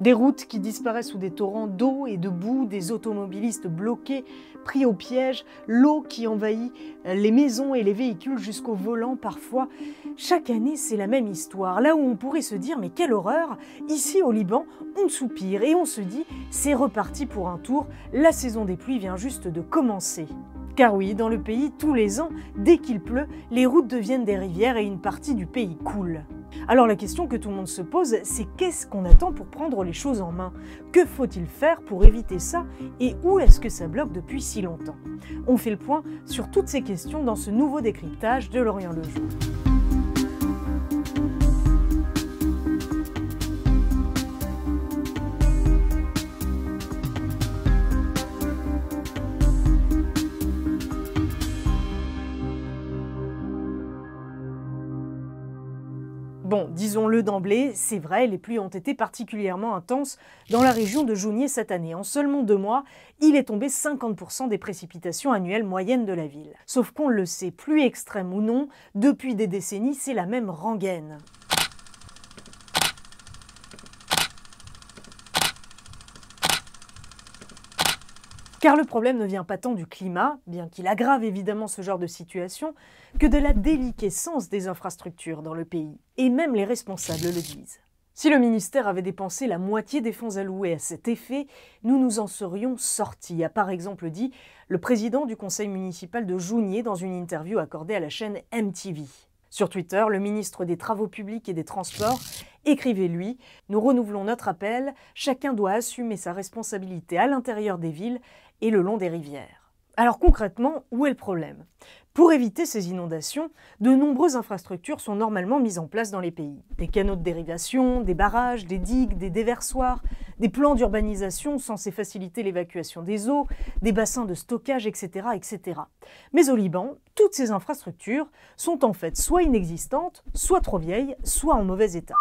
Des routes qui disparaissent sous des torrents d'eau et de boue, des automobilistes bloqués, pris au piège, l'eau qui envahit les maisons et les véhicules jusqu'au volant parfois. Chaque année, c'est la même histoire. Là où on pourrait se dire « mais quelle horreur !» Ici au Liban, on soupire et on se dit « c'est reparti pour un tour, la saison des pluies vient juste de commencer ». Car oui, dans le pays, tous les ans, dès qu'il pleut, les routes deviennent des rivières et une partie du pays coule. Alors la question que tout le monde se pose, c'est qu'est-ce qu'on attend pour prendre les choses en main? Que faut-il faire pour éviter ça? Et où est-ce que ça bloque depuis si longtemps? On fait le point sur toutes ces questions dans ce nouveau décryptage de L'Orient le jour. Bon, disons-le d'emblée, c'est vrai, les pluies ont été particulièrement intenses dans la région de Jounieh cette année. En seulement 2 mois, il est tombé 50% des précipitations annuelles moyennes de la ville. Sauf qu'on le sait, pluie extrême ou non, depuis des décennies, c'est la même rengaine. Car le problème ne vient pas tant du climat, bien qu'il aggrave évidemment ce genre de situation, que de la déliquescence des infrastructures dans le pays. Et même les responsables le disent. Si le ministère avait dépensé la moitié des fonds alloués à cet effet, nous nous en serions sortis, a par exemple dit le président du conseil municipal de Jounieh dans une interview accordée à la chaîne MTV. Sur Twitter, le ministre des Travaux publics et des Transports écrivait lui « Nous renouvelons notre appel, chacun doit assumer sa responsabilité à l'intérieur des villes et le long des rivières. » Alors concrètement, où est le problème? Pour éviter ces inondations, de nombreuses infrastructures sont normalement mises en place dans les pays. Des canaux de dérivation, des barrages, des digues, des déversoirs, des plans d'urbanisation censés faciliter l'évacuation des eaux, des bassins de stockage, etc., etc. Mais au Liban, toutes ces infrastructures sont en fait soit inexistantes, soit trop vieilles, soit en mauvais état.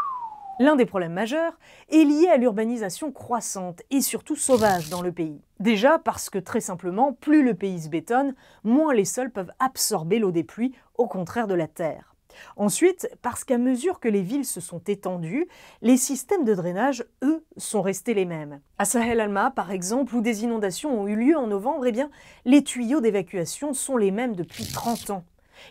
L'un des problèmes majeurs est lié à l'urbanisation croissante et surtout sauvage dans le pays. Déjà parce que très simplement, plus le pays se bétonne, moins les sols peuvent absorber l'eau des pluies, au contraire de la terre. Ensuite, parce qu'à mesure que les villes se sont étendues, les systèmes de drainage, eux, sont restés les mêmes. À Sahel Alma, par exemple, où des inondations ont eu lieu en novembre, eh bien, les tuyaux d'évacuation sont les mêmes depuis 30 ans.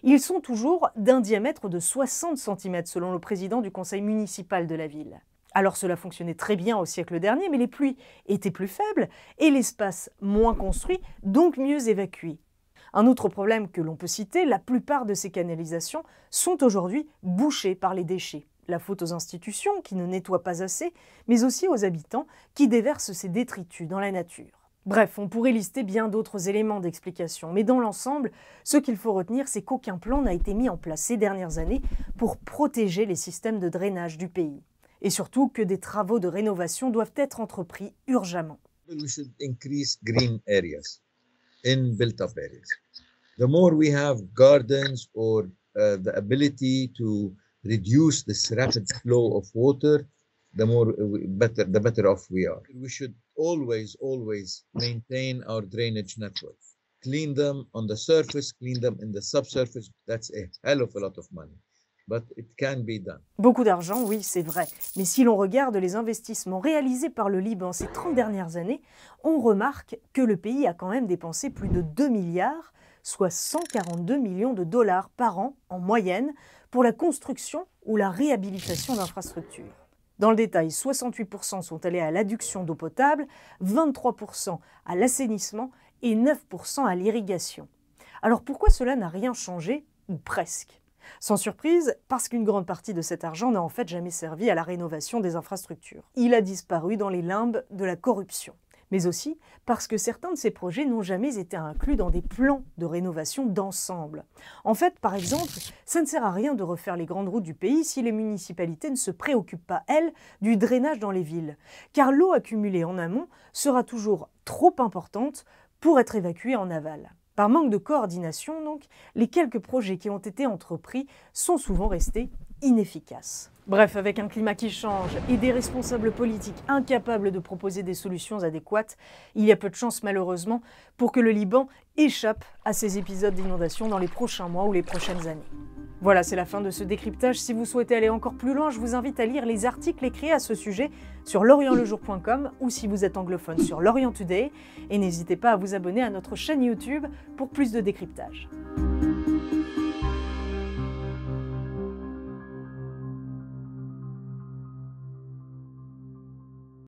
Ils sont toujours d'un diamètre de 60 cm selon le président du conseil municipal de la ville. Alors cela fonctionnait très bien au siècle dernier, mais les pluies étaient plus faibles et l'espace moins construit, donc mieux évacué. Un autre problème que l'on peut citer, la plupart de ces canalisations sont aujourd'hui bouchées par les déchets. La faute aux institutions qui ne nettoient pas assez, mais aussi aux habitants qui déversent ces détritus dans la nature. Bref, on pourrait lister bien d'autres éléments d'explication, mais dans l'ensemble, ce qu'il faut retenir, c'est qu'aucun plan n'a été mis en place ces dernières années pour protéger les systèmes de drainage du pays. Et surtout que des travaux de rénovation doivent être entrepris urgemment. We should increase green areas in built-up areas. The more we have gardens or the ability to reduce this rapid flow of water, the better off we are. We should always maintain our drainage networks. Clean them on the surface, clean them in the subsurface. That's a hell of a lot of money. But it can be done. Beaucoup d'argent, oui, c'est vrai. Mais si l'on regarde les investissements réalisés par le Liban ces 30 dernières années, on remarque que le pays a quand même dépensé plus de 2 milliards, soit 142 millions de dollars par an en moyenne, pour la construction ou la réhabilitation d'infrastructures. Dans le détail, 68% sont allés à l'adduction d'eau potable, 23% à l'assainissement et 9% à l'irrigation. Alors pourquoi cela n'a rien changé, ou presque? Sans surprise, parce qu'une grande partie de cet argent n'a en fait jamais servi à la rénovation des infrastructures. Il a disparu dans les limbes de la corruption. Mais aussi parce que certains de ces projets n'ont jamais été inclus dans des plans de rénovation d'ensemble. En fait, par exemple, ça ne sert à rien de refaire les grandes routes du pays si les municipalités ne se préoccupent pas, elles, du drainage dans les villes. Car l'eau accumulée en amont sera toujours trop importante pour être évacuée en aval. Par manque de coordination, donc, les quelques projets qui ont été entrepris sont souvent restés inefficaces. Bref, avec un climat qui change et des responsables politiques incapables de proposer des solutions adéquates, il y a peu de chance malheureusement pour que le Liban échappe à ces épisodes d'inondation dans les prochains mois ou les prochaines années. Voilà, c'est la fin de ce décryptage. Si vous souhaitez aller encore plus loin, je vous invite à lire les articles écrits à ce sujet sur lorientlejour.com ou si vous êtes anglophone sur Lorient Today. Et n'hésitez pas à vous abonner à notre chaîne YouTube pour plus de décryptage.